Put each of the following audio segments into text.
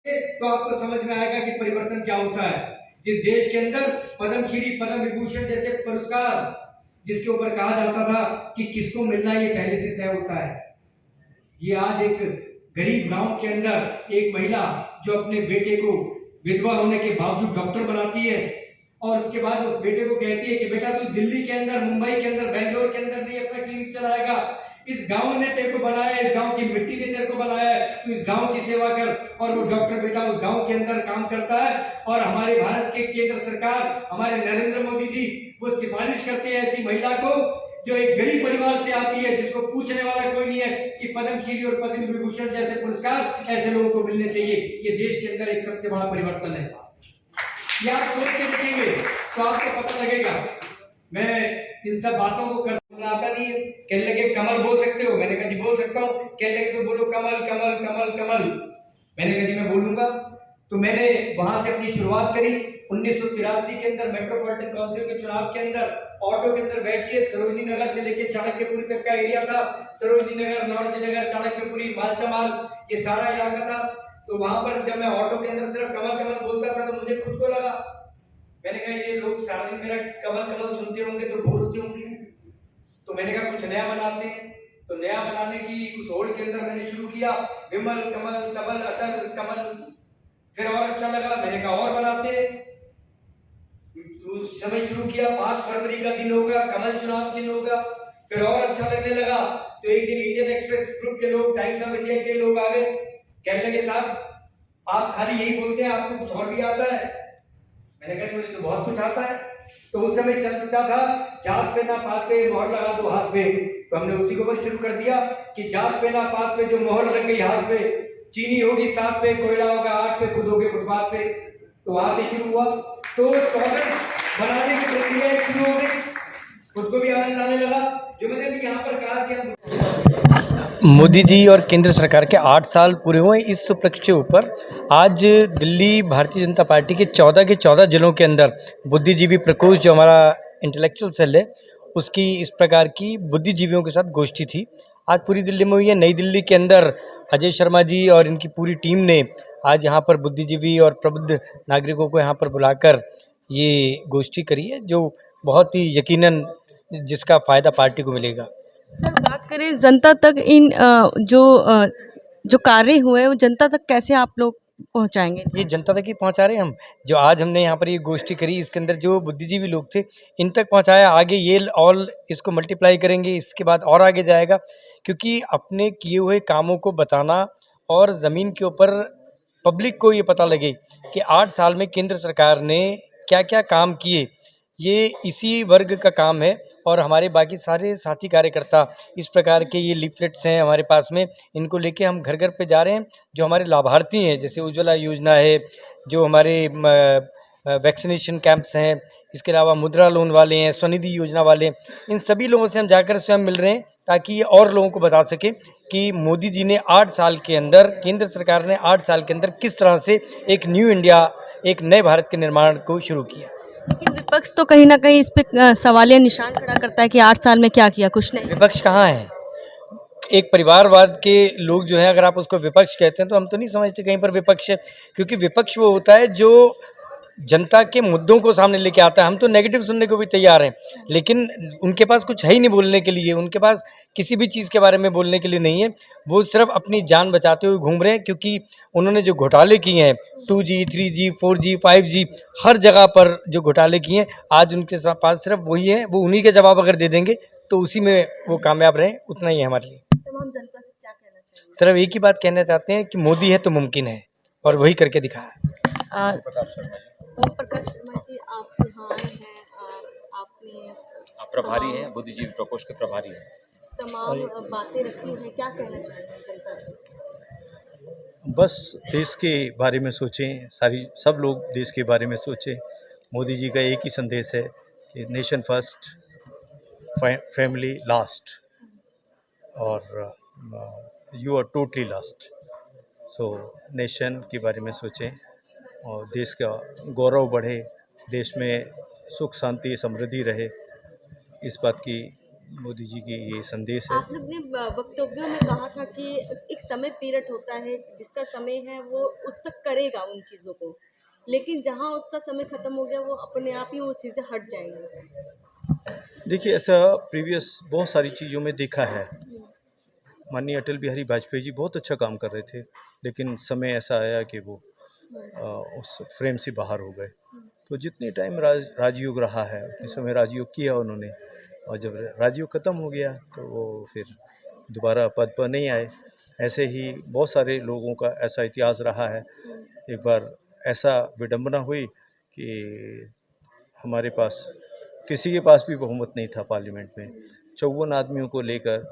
तो आपको समझ में आएगा कि परिवर्तन क्या होता है। जिस देश के अंदर पद्मश्री, पद्म विभूषण जैसे पुरस्कार जिसके ऊपर कहा जाता था कि किसको मिलना है ये पहले से तय होता है, ये आज एक गरीब गांव के अंदर एक महिला जो अपने बेटे को विधवा होने के बावजूद डॉक्टर बनाती है और उसके बाद उस बेटे को कहती है कि बेटा तू दिल्ली के अंदर, मुंबई के अंदर, बेंगलोर के अंदर नहीं अपना क्लिनिक चलाएगा, इस गांव ने तेरे को बनाया है, इस गांव की मिट्टी ने तेरे को बनाया है, तू इस गांव की सेवा कर। और वो डॉक्टर बेटा उस गांव के अंदर काम करता है और हमारे भारत के केंद्र सरकार, हमारे नरेंद्र मोदी जी वो सिफारिश करते हैं ऐसी महिला को जो एक गरीब परिवार से आती है, जिसको पूछने वाला कोई नहीं है कि पद्मश्री और पद्म विभूषण जैसे पुरस्कार ऐसे लोगों को मिलने चाहिए। ये देश के अंदर एक सबसे बड़ा परिवर्तन है। ये आप सोच के देखेंगे तो आपको पता लगेगा। मैं इन सब बातों को करना आता नहीं है। कहने लगे कमल बोल सकते हो, मैंने कहा जी बोल सकता हूँ। कहने लगे तो बोलो कमल कमल कमल कमल। मैंने कहा जी मैं बोलूंगा। तो मैंने वहां से अपनी शुरुआत करी। 1983 के अंदर मेट्रोपॉलिटन काउंसिल के चुनाव के अंदर ऑटो के अंदर बैठ के सरोजनी नगर से लेके चाणक्यपुरी तक का एरिया था। सरोजनी नगर, नौरजी नगर, चाणक्यपुरी, मालचामाल, ये सारा इलाका था। तो वहां पर जब मैं ऑटो के अंदर सिर्फ कमल कमल बोलता था तो मुझे खुद को लगा, मैंने कहा ये लोग सारा दिन मेरा कमल कमल सुनते होंगे तो बोर होते होंगे। तो मैंने कहा कुछ नया बनाते हैं। तो नया बनाने की उस होड़ के अंदर मैंने शुरू किया विमल कमल सबल अटल कमल। फिर और अच्छा लगा, मैंने कहा और बनाते। उस समय शुरू किया, 5 फरवरी का दिन होगा, कमल चुनाव चिन्ह होगा। फिर और अच्छा लगने लगा। तो एक दिन इंडियन एक्सप्रेस ग्रुप के लोग, टाइम्स ऑफ इंडिया के लोग आ गए, कहने लगे साहब आप खाली यही बोलते हैं, आपको कुछ और भी आता है। मैंने कहा मुझे तो बहुत कुछ आता है। तो उस समय चलता था जात पे ना पात पे मोहर लगा दो हाथ पे। तो हमने उसी को शुरू कर दिया कि जात पे ना पात पे जो मोहर लग गई हाथ पे, चीनी होगी 7 पे, कोयला होगा 8 पे, खुद होगे फुटपाथ पे। तो वहां से शुरू हुआ। तो स्वागत बनाने की प्रक्रिया शुरू हो गई। खुद को भी आनंद आने लगा। जो मैंने अभी यहाँ पर कहा कि मोदी जी और केंद्र सरकार के 8 साल पूरे हुए। इस उपलक्ष्य के ऊपर आज दिल्ली भारतीय जनता पार्टी के 14 जिलों के अंदर बुद्धिजीवी प्रकोष्ठ, जो हमारा इंटेलेक्चुअल सेल है, उसकी इस प्रकार की बुद्धिजीवियों के साथ गोष्ठी थी। आज पूरी दिल्ली में हुई है। नई दिल्ली के अंदर अजय शर्मा जी और इनकी पूरी टीम ने आज यहाँ पर बुद्धिजीवी और प्रबुद्ध नागरिकों को यहाँ पर बुलाकर ये गोष्ठी करी है, जो बहुत ही यकीनन जिसका फ़ायदा पार्टी को मिलेगा। सर, बात करें जनता तक, जो कार्य हुए वो जनता तक कैसे आप लोग पहुंचाएंगे? ये जनता तक ही पहुंचा रहे हैं हम। जो आज हमने यहाँ पर ये गोष्ठी करी, इसके अंदर जो बुद्धिजीवी लोग थे इन तक पहुंचाया। आगे ये ऑल इसको मल्टीप्लाई करेंगे, इसके बाद और आगे जाएगा। क्योंकि अपने किए हुए कामों को बताना और ज़मीन के ऊपर पब्लिक को ये पता लगे कि 8 साल में केंद्र सरकार ने क्या क्या काम किए, ये इसी वर्ग का काम है। और हमारे बाकी सारे साथी कार्यकर्ता इस प्रकार के ये लीफलेट्स हैं हमारे पास में, इनको लेके हम घर घर पे जा रहे हैं। जो हमारे लाभार्थी हैं, जैसे उज्ज्वला योजना है, जो हमारे वैक्सीनेशन कैंप्स हैं, इसके अलावा मुद्रा लोन वाले हैं, स्वनिधि योजना वाले हैं, इन सभी लोगों से हम जाकर स्वयं मिल रहे हैं ताकि ये और लोगों को बता सके कि मोदी जी ने 8 साल के अंदर, केंद्र सरकार ने 8 साल के अंदर किस तरह से एक न्यू इंडिया, एक नए भारत के निर्माण को शुरू किया। लेकिन विपक्ष तो कहीं ना कहीं इस पे सवालिया निशान खड़ा करता है कि 8 साल में क्या किया, कुछ नहीं। विपक्ष कहाँ है? एक परिवारवाद के लोग जो हैं, अगर आप उसको विपक्ष कहते हैं तो हम तो नहीं समझते कहीं पर विपक्ष है। क्योंकि विपक्ष वो होता है जो जनता के मुद्दों को सामने लेके आता है। हम तो नेगेटिव सुनने को भी तैयार हैं, लेकिन उनके पास कुछ है ही नहीं बोलने के लिए। उनके पास किसी भी चीज़ के बारे में बोलने के लिए नहीं है। वो सिर्फ अपनी जान बचाते हुए घूम रहे हैं। क्योंकि उन्होंने जो घोटाले किए हैं 2G, 3G, 4G, 5G, हर जगह पर जो घोटाले किए हैं, आज उनके पास सिर्फ वही है। वो उन्हीं के जवाब अगर दे देंगे तो उसी में वो कामयाब रहें, उतना ही है हमारे लिए। तमाम जनता से क्या कहना चाहिए? सिर्फ एक ही बात कहना चाहते हैं कि मोदी है तो मुमकिन है, और वही करके दिखाया। ओम प्रकाश शर्मा जी, आप यहाँ आए हैं, आपने आप प्रभारी हैं, बुद्धिजीवी प्रकोष्ठ के प्रभारी हैं। तमाम बातें रखी हैं, क्या कहना चाहेंगे जनता से? बस देश के बारे में सोचें, सब लोग देश के बारे में सोचें। मोदी जी का एक ही संदेश है कि नेशन फर्स्ट, फैमिली लास्ट, और you are totally last. So nation के बारे में सोचें और देश का गौरव बढ़े, देश में सुख शांति समृद्धि रहे, इस बात की मोदी जी की ये संदेश है। आपने अपने वक्तव्यों में कहा था कि एक समय पीरियड होता है, जिसका समय है वो उस तक करेगा उन चीज़ों को, लेकिन जहाँ उसका समय खत्म हो गया वो अपने आप ही वो चीज़ें हट जाएंगी। देखिए, ऐसा प्रीवियस बहुत सारी चीज़ों में देखा है। माननीय अटल बिहारी वाजपेयी जी बहुत अच्छा काम कर रहे थे, लेकिन समय ऐसा आया कि वो उस फ्रेम से बाहर हो गए। तो जितने टाइम राजयोग रहा है उतने समय राजयोग किया उन्होंने, और जब राजयोग ख़त्म हो गया तो वो फिर दोबारा पद पर नहीं आए। ऐसे ही बहुत सारे लोगों का ऐसा इतिहास रहा है। एक बार ऐसा विडंबना हुई कि हमारे पास किसी के पास भी बहुमत नहीं था पार्लियामेंट में। 54 आदमियों को लेकर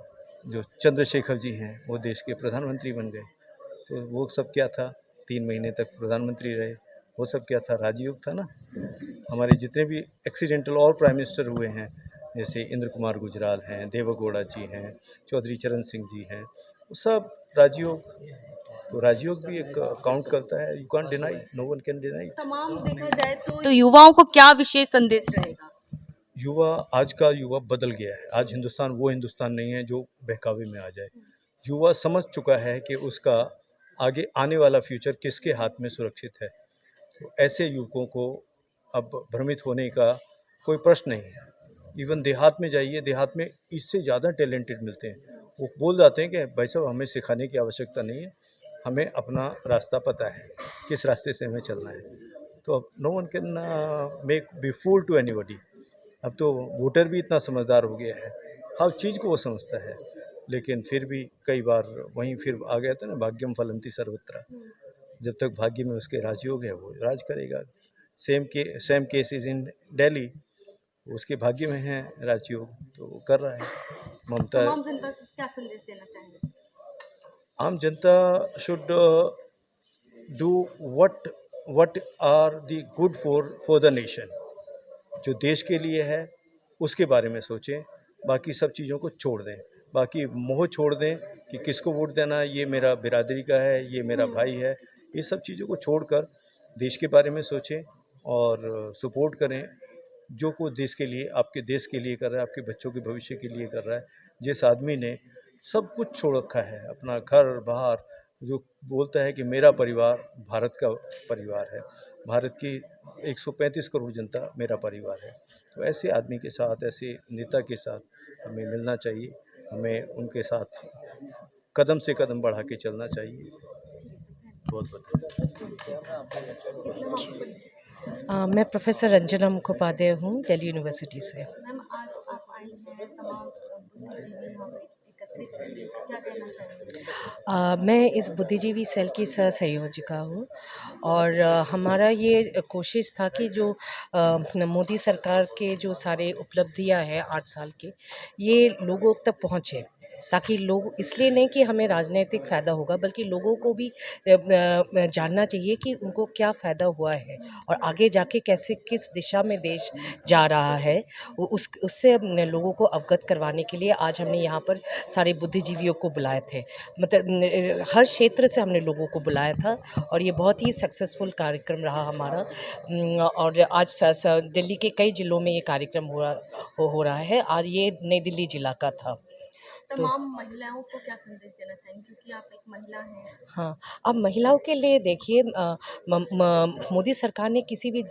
जो चंद्रशेखर जी हैं वो देश के प्रधानमंत्री बन गए। तो वो सब क्या था, 3 महीने तक प्रधानमंत्री रहे। वो सब क्या था, राजयोग था ना। हमारे जितने भी एक्सीडेंटल और प्राइम मिनिस्टर हुए हैं, जैसे इंद्र कुमार गुजराल हैं, देवेगौड़ा जी हैं, चौधरी चरण सिंह जी हैं, वो सब राजयोग। तो राजयोग भी एक काउंट करता है। You can't deny, no one can deny. तमाम देखा जाए तो युवाओं को क्या विशेष संदेश रहेगा? युवा, आज का युवा बदल गया है। आज हिंदुस्तान वो हिंदुस्तान नहीं है जो बहकावे में आ जाए। युवा समझ चुका है कि उसका आगे आने वाला फ्यूचर किसके हाथ में सुरक्षित है। तो ऐसे युवकों को अब भ्रमित होने का कोई प्रश्न नहीं है। इवन देहात में जाइए, देहात में इससे ज़्यादा टैलेंटेड मिलते हैं। वो बोल जाते हैं कि भाई साहब, हमें सिखाने की आवश्यकता नहीं है, हमें अपना रास्ता पता है, किस रास्ते से हमें चलना है। तो अब no one can make be fool to anybody. अब तो वोटर भी इतना समझदार हो गया है, हर चीज़ को वो समझता है। लेकिन फिर भी कई बार वहीं फिर आ गया था ना, भाग्यम फलंती सर्वत्र। जब तक भाग्य में उसके राजयोग है वो राज करेगा। Same case is in Delhi, उसके भाग्य में है राजयोग तो वो कर रहा है। ममता, तमाम जनता को क्या संदेश देना चाहेंगे? आम जनता should do what are the good for the nation. जो देश के लिए है उसके बारे में सोचें, बाकी सब चीज़ों को छोड़ दें। बाकी मोह छोड़ दें कि किसको वोट देना, ये मेरा बिरादरी का है, ये मेरा भाई है। ये सब चीज़ों को छोड़कर देश के बारे में सोचें और सपोर्ट करें जो को देश के लिए, आपके देश के लिए कर रहा है, आपके बच्चों के भविष्य के लिए कर रहा है। जिस आदमी ने सब कुछ छोड़ रखा है, अपना घर बाहर, जो बोलता है कि मेरा परिवार भारत का परिवार है, भारत की 135 करोड़ जनता मेरा परिवार है। तो ऐसे आदमी के साथ, ऐसे नेता के साथ हमें मिलना चाहिए, हमें उनके साथ कदम से कदम बढ़ा के चलना चाहिए। बहुत बहुत मैं प्रोफेसर रंजना मुखोपाध्याय हूँ, दिल्ली यूनिवर्सिटी से। मैम, आज आप आई हैं, तमाम बुद्धिजीवी यहाँ पे एकत्रित हैं, क्या कहना चाहेंगे? मैं इस बुद्धिजीवी सेल की सह संयोजिका हूँ और हमारा ये कोशिश था कि जो मोदी सरकार के जो सारे उपलब्धियाँ हैं 8 साल के, ये लोगों तक पहुँचे, ताकि लोग, इसलिए नहीं कि हमें राजनीतिक फ़ायदा होगा, बल्कि लोगों को भी जानना चाहिए कि उनको क्या फ़ायदा हुआ है और आगे जाके कैसे, किस दिशा में देश जा रहा है। उससे लोगों को अवगत करवाने के लिए आज हमने यहाँ पर सारे बुद्धिजीवियों को बुलाए थे। मतलब हर क्षेत्र से हमने लोगों को बुलाया था और ये बहुत ही सक्सेसफुल कार्यक्रम रहा हमारा। और आज दिल्ली के कई ज़िलों में ये कार्यक्रम हो रहा है। आज ये नई दिल्ली ज़िला का था। तमाम महिलाओं को क्या संदेश देना चाहेंगे, क्योंकि आप एक महिला हैं? हाँ, अब महिलाओं के लिए देखिए, मोदी सरकार ने किसी भी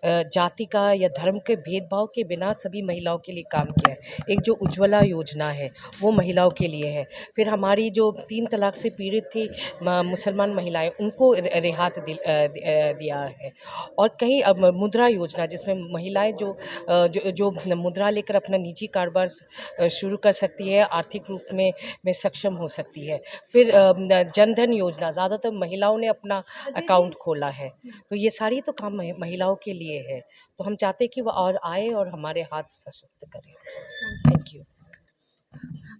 जाति का या धर्म के भेदभाव के बिना सभी महिलाओं के लिए काम किया है। एक जो उज्ज्वला योजना है वो महिलाओं के लिए है। फिर हमारी जो 3 तलाक से पीड़ित थी मुसलमान महिलाएं, उनको रियायत दिया है। और कई अब मुद्रा योजना, जिसमें महिलाएं जो मुद्रा लेकर अपना निजी कारोबार शुरू कर सकती है, आर्थिक रूप में सक्षम हो सकती है। फिर जनधन योजना, ज़्यादातर महिलाओं ने अपना अकाउंट खोला है। तो ये सारी तो काम महिलाओं के लिए है। तो हम चाहते हैं कि वो और आए और हमारे हाथ सशक्त करें। Thank you.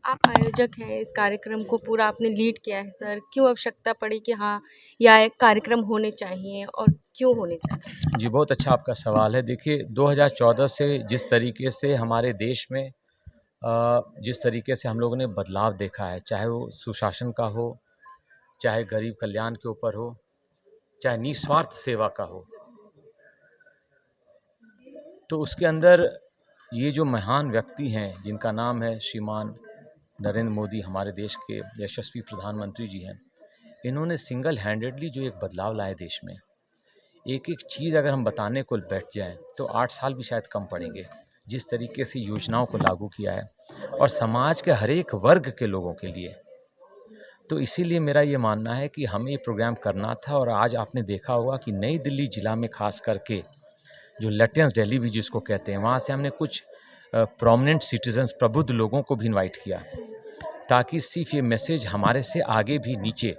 आप आयोजक हैं, इस कार्यक्रम को पूरा आपने लीड किया है सर, क्यों आवश्यकता पड़ी कि हाँ, यह कार्यक्रम होने चाहिए और क्यों होने चाहिए? जी, बहुत अच्छा आपका सवाल है। देखिए, 2014 से जिस तरीके से हमारे देश में जिस तरीके से हम लोगों ने बदलाव देखा है, चाहे वो सुशासन का हो, चाहे गरीब कल्याण के ऊपर हो, चाहे निस्वार्थ सेवा का हो, तो उसके अंदर ये जो महान व्यक्ति हैं जिनका नाम है श्रीमान नरेंद्र मोदी, हमारे देश के यशस्वी प्रधानमंत्री जी हैं, इन्होंने सिंगल हैंडेडली जो एक बदलाव लाए देश में, एक एक चीज़ अगर हम बताने को बैठ जाएं तो 8 साल भी शायद कम पड़ेंगे। जिस तरीके से योजनाओं को लागू किया है और समाज के हर एक वर्ग के लोगों के लिए, तो इसीलिए मेरा ये मानना है कि हमें ये प्रोग्राम करना था। और आज आपने देखा होगा कि नई दिल्ली जिला में खास करके जो लैटिन्स दिल्ली भी जिसको कहते हैं, वहाँ से हमने कुछ प्रोमिनेंट सिटीजन्स, प्रबुद्ध लोगों को भी इनवाइट किया, ताकि सिर्फ ये मैसेज हमारे से आगे भी नीचे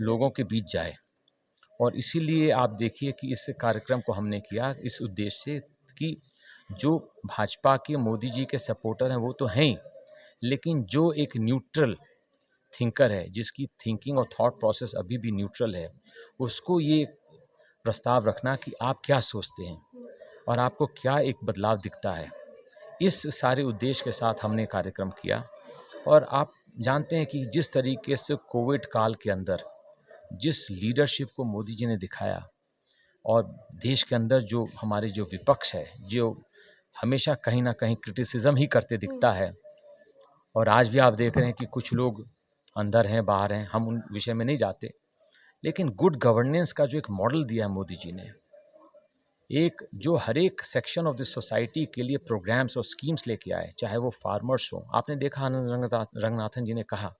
लोगों के बीच जाए। और इसीलिए आप देखिए कि इस कार्यक्रम को हमने किया इस उद्देश्य से कि जो भाजपा के मोदी जी के सपोर्टर हैं वो तो हैं ही, लेकिन जो एक न्यूट्रल थिंकर है, जिसकी थिंकिंग और थॉट प्रोसेस अभी भी न्यूट्रल है, उसको ये प्रस्ताव रखना कि आप क्या सोचते हैं और आपको क्या एक बदलाव दिखता है। इस सारे उद्देश्य के साथ हमने कार्यक्रम किया। और आप जानते हैं कि जिस तरीके से कोविड काल के अंदर जिस लीडरशिप को मोदी जी ने दिखाया, और देश के अंदर जो हमारे जो विपक्ष है, जो हमेशा कहीं ना कहीं क्रिटिसिज्म ही करते दिखता है, और आज भी आप देख रहे हैं कि कुछ लोग अंदर हैं बाहर हैं, हम उन विषय में नहीं जाते, लेकिन गुड गवर्नेंस का जो एक मॉडल दिया है मोदी जी ने, एक जो हर एक सेक्शन ऑफ द सोसाइटी के लिए प्रोग्राम्स और स्कीम्स लेके आए, चाहे वो फार्मर्स हो। आपने देखा आनंद रंगनाथन जी ने कहा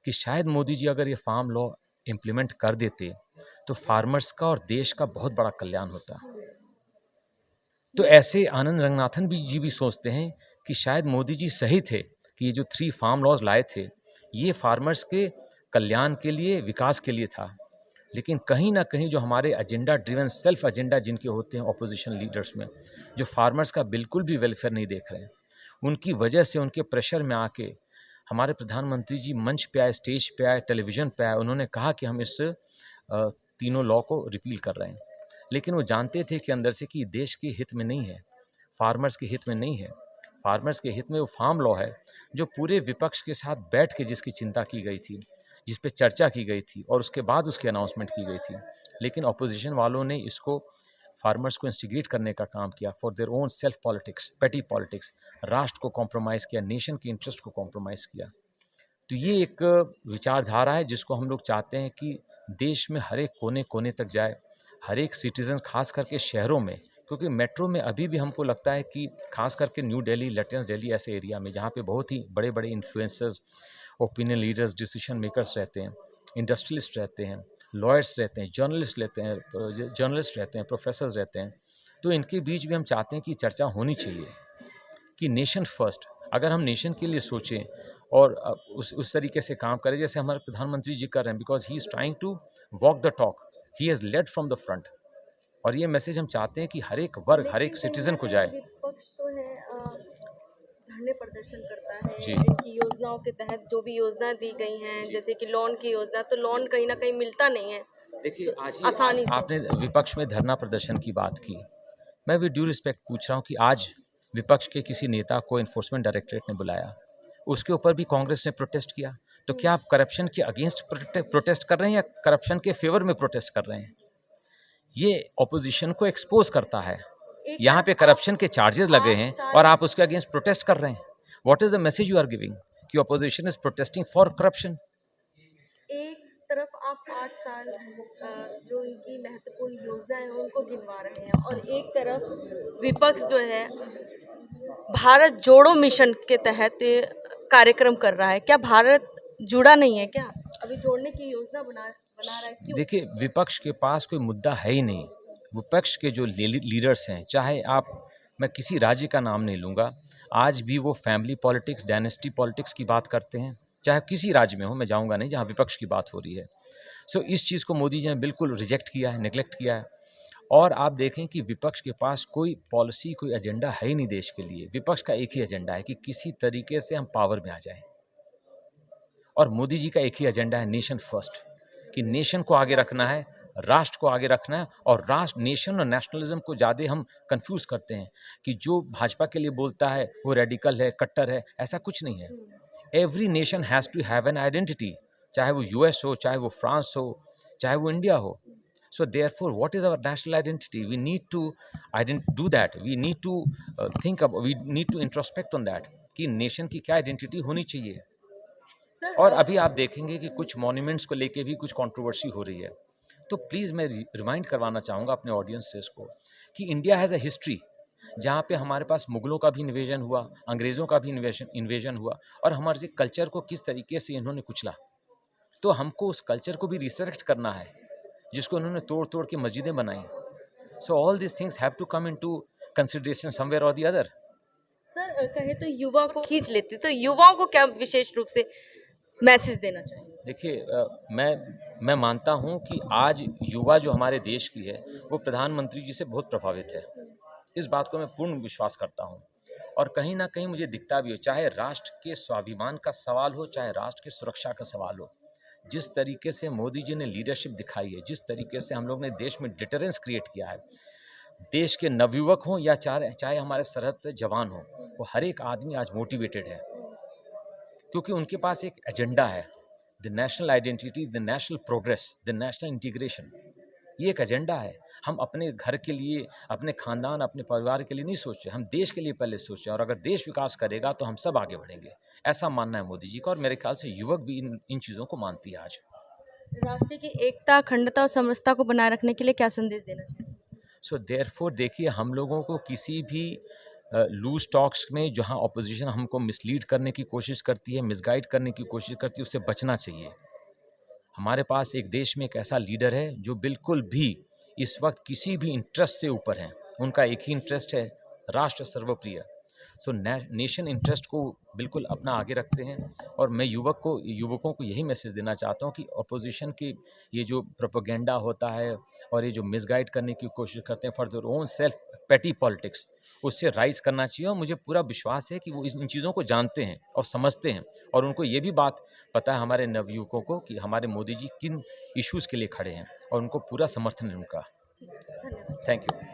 कि शायद मोदी जी अगर ये फार्म लॉ इम्प्लीमेंट कर देते तो फार्मर्स का और देश का बहुत बड़ा कल्याण होता। तो ऐसे आनंद रंगनाथन जी भी सोचते हैं कि शायद मोदी जी सही थे कि ये जो 3 फार्म लॉज लाए थे, ये फार्मर्स के कल्याण के लिए, विकास के लिए था। लेकिन कहीं ना कहीं जो हमारे एजेंडा ड्रिवन, सेल्फ एजेंडा जिनके होते हैं ऑपोजिशन लीडर्स में, जो फार्मर्स का बिल्कुल भी वेलफेयर नहीं देख रहे हैं, उनकी वजह से, उनके प्रेशर में आके हमारे प्रधानमंत्री जी मंच पे आए, स्टेज पे आए, टेलीविज़न पे आए, उन्होंने कहा कि हम इस तीनों लॉ को रिपील कर रहे हैं। लेकिन वो जानते थे कि अंदर से कि देश के हित में नहीं है, फार्मर्स के हित में नहीं है। फार्मर्स के हित में वो फार्म लॉ है जो पूरे विपक्ष के साथ बैठ के जिसकी चिंता की गई थी, जिस पे चर्चा की गई थी और उसके बाद उसकी अनाउंसमेंट की गई थी। लेकिन ऑपोजिशन वालों ने इसको, फार्मर्स को इंस्टिगेट करने का काम किया for their own self politics, पेटी पॉलिटिक्स, राष्ट्र को कॉम्प्रोमाइज़ किया, नेशन के इंटरेस्ट को कॉम्प्रोमाइज़ किया। तो ये एक विचारधारा है जिसको हम लोग चाहते हैं कि देश में हर एक कोने कोने तक जाए, हर एक सिटीज़न, खास करके शहरों में, क्योंकि मेट्रो में अभी भी हमको लगता है कि खास करके न्यू दिल्ली, लैटिन्स दिल्ली ऐसे एरिया में जहाँ पे बहुत ही बड़े बड़े influencers, opinion leaders, decision makers रहते हैं, इंडस्ट्रियलिस्ट रहते हैं, लॉयर्स रहते हैं, जर्नलिस्ट रहते हैं, प्रोफेसर्स रहते हैं। तो इनके बीच भी हम चाहते हैं कि चर्चा होनी चाहिए कि नेशन फर्स्ट, अगर हम नेशन के लिए सोचें और उस तरीके से काम करें जैसे हमारे प्रधानमंत्री जी कर रहे हैं, because he is trying to walk the talk, he has led from the front. और ये मैसेज हम चाहते हैं कि हर एक वर्ग, हर एक लेकिन कहीं सिटीजन ना को कहीं जाए। विपक्ष तो है धरने प्रदर्शन करता है जी। इनकी योजनाओं के तहत, जो भी योजना दी गई हैं, जैसे कि लोन की योजना, तो लोन कहीं ना कहीं मिलता नहीं है देखिए, आज आसानी से। आपने विपक्ष में धरना प्रदर्शन की बात की, मैं भी ड्यू रिस्पेक्ट पूछ रहा हूँ कि आज विपक्ष के किसी नेता को इन्फोर्समेंट डायरेक्टरेट ने बुलाया, उसके ऊपर भी कांग्रेस ने प्रोटेस्ट किया। तो क्या आप करप्शन के अगेंस्ट प्रोटेस्ट कर रहे हैं या करप्शन के फेवर में प्रोटेस्ट कर रहे हैं? ये ऑपोजिशन को एक्सपोज करता है। एक यहाँ पे आप करप्शन के चार्जेस लगे 8 हैं साल और आप उसके अगेंस्ट प्रोटेस्ट कर रहे हैं। What is the message you are giving कि opposition is protesting for corruption? एक तरफ आप 8 साल जो इनकी महत्वपूर्ण योजना है उनको गिनवा रहे हैं, और एक तरफ विपक्ष जो है भारत जोड़ो मिशन के तहत ये कार्यक्रम कर रहा है। क्या भारत जुड़ा नहीं है क्या? अभी जोड़ने की योजना बना रहा है, क्यों? देखिए, विपक्ष के पास कोई मुद्दा है ही नहीं। विपक्ष के जो लीडर्स हैं, चाहे आप, मैं किसी राज्य का नाम नहीं लूँगा, आज भी वो फैमिली पॉलिटिक्स, डायनेस्टी पॉलिटिक्स की बात करते हैं, चाहे किसी राज्य में हो, मैं जाऊँगा नहीं जहाँ विपक्ष की बात हो रही है। सो इस चीज़ को मोदी जी ने बिल्कुल रिजेक्ट किया है, नेग्लेक्ट किया है। और आप देखें कि विपक्ष के पास कोई पॉलिसी, कोई एजेंडा है ही नहीं देश के लिए। विपक्ष का एक ही एजेंडा है कि किसी तरीके से हम पावर में आ जाएं, और मोदी जी का एक ही एजेंडा है, नेशन फर्स्ट, कि नेशन को आगे रखना है, राष्ट्र को आगे रखना है। और राष्ट्र, नेशन और नेशनलिज्म को ज़्यादा हम कंफ्यूज करते हैं कि जो भाजपा के लिए बोलता है वो रेडिकल है, कट्टर है, ऐसा कुछ नहीं है। Every nation has to have an identity, चाहे वो यूएस हो, चाहे वो फ्रांस हो, चाहे वो इंडिया हो। So therefore, what is our national identity? We need to do that. We need to we need to introspect on that कि नेशन की क्या आइडेंटिटी होनी चाहिए। सर और अभी आप देखेंगे कि कुछ मॉन्यूमेंट्स को लेके भी कुछ कंट्रोवर्सी हो रही है। तो प्लीज़ मैं रिमाइंड करवाना चाहूँगा अपने ऑडियंस से इसको कि इंडिया हैज़ अ हिस्ट्री जहाँ पे हमारे पास मुगलों का भी इन्वेजन हुआ, अंग्रेज़ों का भी इन्वेजन हुआ और हमारे कल्चर को किस तरीके से इन्होंने कुचला। तो हमको उस कल्चर को भी रिसर्च करना है जिसको उन्होंने तोड़ तोड़ के मस्जिदें बनाई। So all this things have to come into consideration somewhere और द अदर। सर कहे तो युवा को खींच लेते, तो युवाओं को क्या विशेष रूप से मैसेज देना चाहिए? देखिए मैं मानता हूँ कि आज युवा जो हमारे देश की है वो प्रधानमंत्री जी से बहुत प्रभावित है। इस बात को मैं पूर्ण विश्वास करता हूँ और कहीं ना कहीं मुझे दिखता भी हो, चाहे राष्ट्र के स्वाभिमान का सवाल हो, चाहे राष्ट्र की सुरक्षा का सवाल हो, जिस तरीके से मोदी जी ने लीडरशिप दिखाई है, जिस तरीके से हम लोग ने देश में डिटरेंस क्रिएट किया है, देश के नवयुवक हों या चाहे हमारे सरहद पे जवान हों, वो हर एक आदमी आज मोटिवेटेड है क्योंकि उनके पास एक एजेंडा है, the national identity, the national progress, the national integration. ये एक एजेंडा है। हम अपने घर के लिए, अपने खानदान, अपने परिवार के लिए नहीं सोचे, हम देश के लिए पहले सोचें और अगर देश विकास करेगा तो हम सब आगे बढ़ेंगे। ऐसा मानना है मोदी जी का और मेरे ख्याल से युवक भी इन चीज़ों को मानती है आज। राष्ट्र की एकता, अखंडता और समरसता को बनाए रखने के लिए क्या संदेश देना चाहिए? सो देयरफॉर देखिए, हम लोगों को किसी भी लूज टॉक्स में जहाँ ऑपोजिशन हमको मिसलीड करने की कोशिश करती है, मिसगाइड करने की कोशिश करती है, उससे बचना चाहिए। हमारे पास एक देश में एक ऐसा लीडर है जो बिल्कुल भी इस वक्त किसी भी इंटरेस्ट से ऊपर है। उनका एक ही इंटरेस्ट है, राष्ट्र सर्वप्रिय। सो नेशन इंटरेस्ट को बिल्कुल अपना आगे रखते हैं और मैं युवकों को यही मैसेज देना चाहता हूँ कि अपोजिशन की ये जो प्रोपेगेंडा होता है और ये जो मिसगाइड करने की कोशिश करते हैं फॉर देयर ओन सेल्फ पेटी पॉलिटिक्स, उससे राइज करना चाहिए। और मुझे पूरा विश्वास है कि वो इन चीज़ों को जानते हैं और समझते हैं और उनको ये भी बात पता है हमारे नवयुवकों को कि हमारे मोदी जी किन इश्यूज़ के लिए खड़े हैं और उनको पूरा समर्थन है उनका। धन्यवाद। Thank you.